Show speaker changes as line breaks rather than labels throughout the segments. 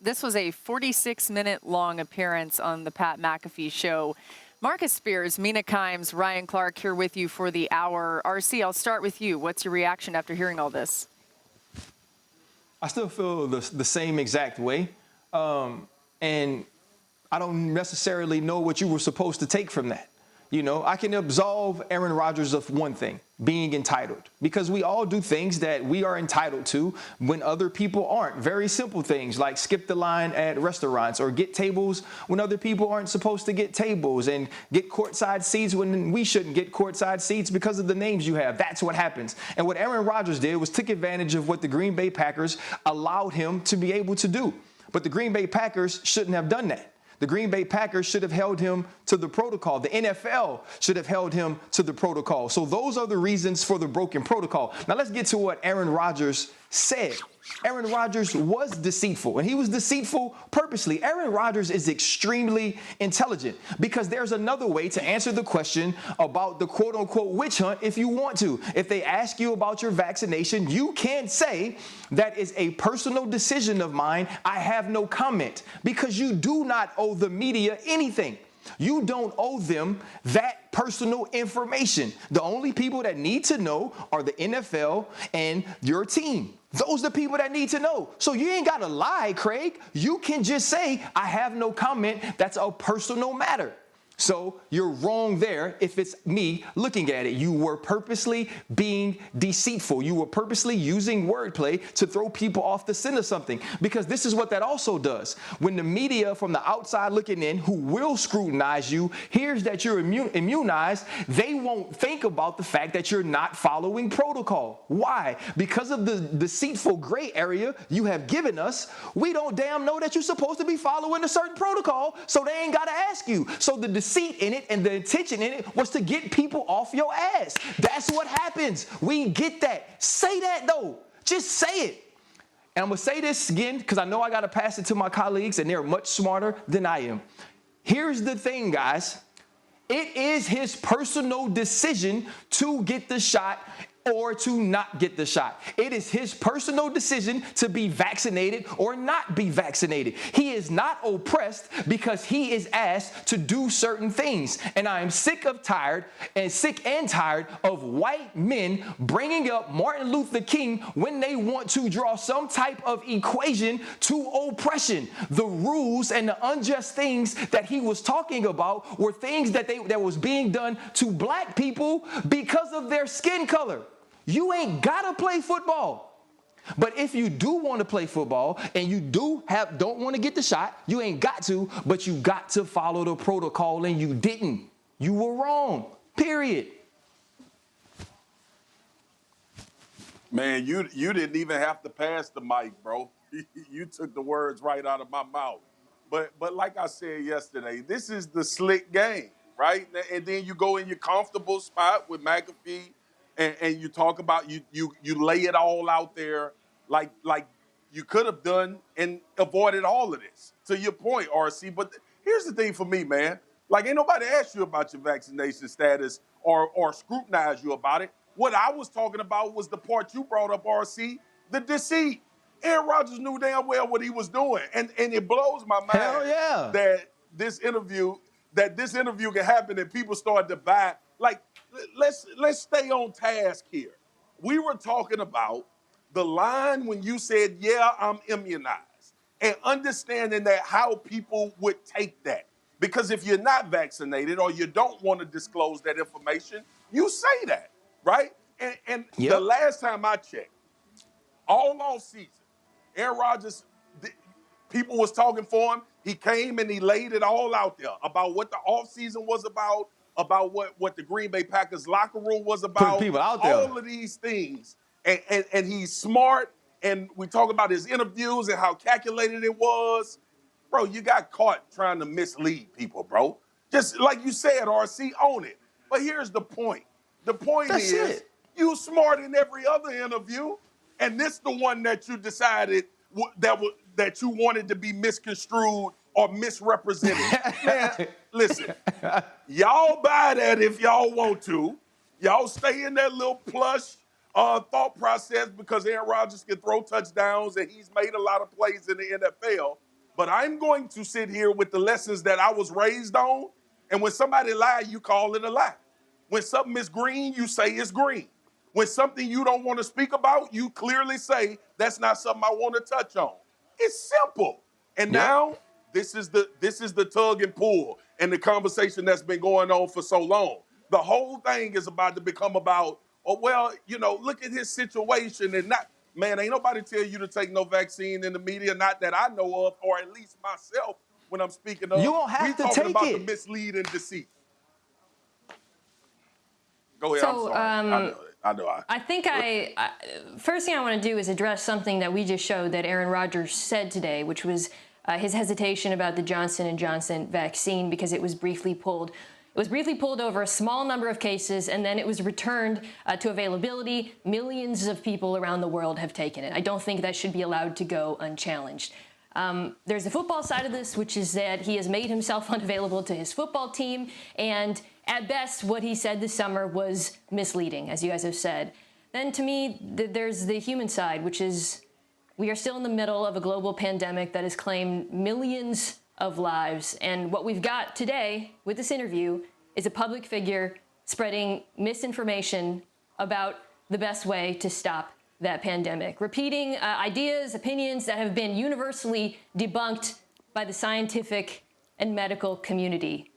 This was a 46-minute long appearance on the Pat McAfee show. Marcus Spears, Mina Kimes, Ryan Clark here with you for the hour. RC, I'll start with you. What's your reaction after hearing all this?
I still feel the same exact way. And I don't necessarily know what you were supposed to take from that. You know, I can absolve Aaron Rodgers of one thing, being entitled, because we all do things that we are entitled to when other people aren't. Very simple things like skip the line at restaurants or get tables when other people aren't supposed to get tables and get courtside seats when we shouldn't get courtside seats because of the names you have. That's what happens. And what Aaron Rodgers did was took advantage of what the Green Bay Packers allowed him to be able to do. But the Green Bay Packers shouldn't have done that. The Green Bay Packers should have held him to the protocol. The NFL should have held him to the protocol. So those are the reasons for the broken protocol. Now let's get to what Aaron Rodgers said. Aaron Rodgers was deceitful, and he was deceitful purposely. Aaron Rodgers is extremely intelligent because there's another way to answer the question about the quote-unquote witch hunt if you want to. If they ask you about your vaccination, you can say that is a personal decision of mine. I have no comment, because you do not owe the media anything. You don't owe them that personal information. The only people that need to know are the NFL and your team. Those are the people that need to know. So you ain't got to lie, Craig. You can just say, I have no comment. That's a personal matter. So you're wrong there if it's me looking at it. You were purposely being deceitful. You were purposely using wordplay to throw people off the scent of something, because this is what that also does. When the media from the outside looking in, who will scrutinize you, hears that you're immunized, they won't think about the fact that you're not following protocol. Why? Because of the deceitful gray area you have given us, we don't damn know that you're supposed to be following a certain protocol, so they ain't got to ask you. So the deceit in it and the intention in it was to get people off your ass. That's what happens. We get that. Say that though. Just say it. And I'm going to say this again because I know I got to pass it to my colleagues and they're much smarter than I am. Here's the thing, guys. It is his personal decision to get the shot or to not get the shot. It is his personal decision to be vaccinated or not be vaccinated. He is not oppressed because he is asked to do certain things. And I am sick and tired of white men bringing up Martin Luther King when they want to draw some type of equation to oppression. The rules and the unjust things that he was talking about were things that was being done to black people because of their skin color. You ain't got to play football. But if you do want to play football and you don't want to get the shot, you ain't got to, but you got to follow the protocol, and you didn't. You were wrong. Period.
Man, you didn't even have to pass the mic, bro. You took the words right out of my mouth. But like I said yesterday, this is the slick game, right? And then you go in your comfortable spot with McAfee. And you talk about you lay it all out there like you could have done and avoided all of this. To your point, RC. But here's the thing for me, man. Like, ain't nobody asked you about your vaccination status or scrutinized you about it. What I was talking about was the part you brought up, RC, the deceit. Aaron Rodgers knew damn well what he was doing, and it blows my mind that this interview can happen and people start to buy. Like, let's stay on task here. We were talking about the line when you said, yeah, I'm immunized, and understanding that how people would take that. Because if you're not vaccinated or you don't want to disclose that information, you say that, right? And the last time I checked, all off season, Aaron Rodgers, people was talking for him. He came and he laid it all out there about what the offseason was about what the Green Bay Packers locker room was about.
Put people out there.
All of these things. And he's smart. And we talk about his interviews and how calculated it was. Bro, you got caught trying to mislead people, bro. Just like you said, RC, own it. But here's the point. The point is, you smart in every other interview. And this the one that you decided that you wanted to be misconstrued or misrepresented. Man, listen, y'all buy that if y'all want to. Y'all stay in that little plush thought process because Aaron Rodgers can throw touchdowns and he's made a lot of plays in the NFL. But I'm going to sit here with the lessons that I was raised on. And when somebody lie, you call it a lie. When something is green, you say it's green. When something you don't want to speak about, you clearly say that's not something I want to touch on. It's simple. And now this is the tug and pull and the conversation that's been going on for so long. The whole thing is about to become about, oh, well, look at his situation and not, man, ain't nobody tell you to take no vaccine in the media, not that I know of, or at least myself when I'm speaking of.
You don't have to
talking
take
about
it.
the mislead and deceit. Go ahead,
So,
I'm sorry. I know.
I think first thing I want to do is address something that we just showed that Aaron Rodgers said today, which was his hesitation about the Johnson & Johnson vaccine because it was briefly pulled. It was briefly pulled over a small number of cases, and then it was returned to availability. Millions of people around the world have taken it. I don't think that should be allowed to go unchallenged. There's the football side of this, which is that he has made himself unavailable to his football team, and at best, what he said this summer was misleading, as you guys have said. Then to me, there's the human side, which is we are still in the middle of a global pandemic that has claimed millions of lives. And what we've got today with this interview is a public figure spreading misinformation about the best way to stop that pandemic, repeating ideas, opinions that have been universally debunked by the scientific and medical community.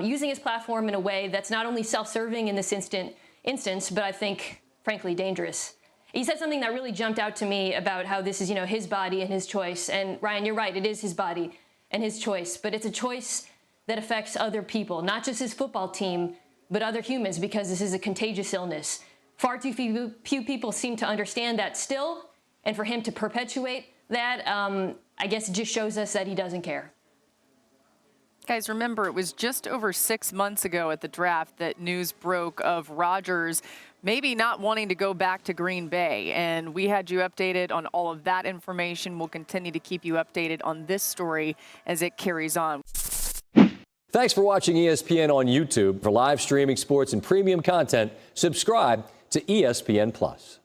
Using his platform in a way that's not only self-serving in this instance, but I think, frankly, dangerous. He said something that really jumped out to me about how this is, his body and his choice. And Ryan, you're right, it is his body and his choice, but it's a choice that affects other people, not just his football team, but other humans, because this is a contagious illness. Far too few people seem to understand that still, and for him to perpetuate that, I guess it just shows us that he doesn't care.
Guys, remember, it was just over 6 months ago at the draft that news broke of Rodgers maybe not wanting to go back to Green Bay. And we had you updated on all of that information. We'll continue to keep you updated on this story as it carries on.
Thanks for watching ESPN on YouTube. For live streaming sports and premium content, subscribe to ESPN+.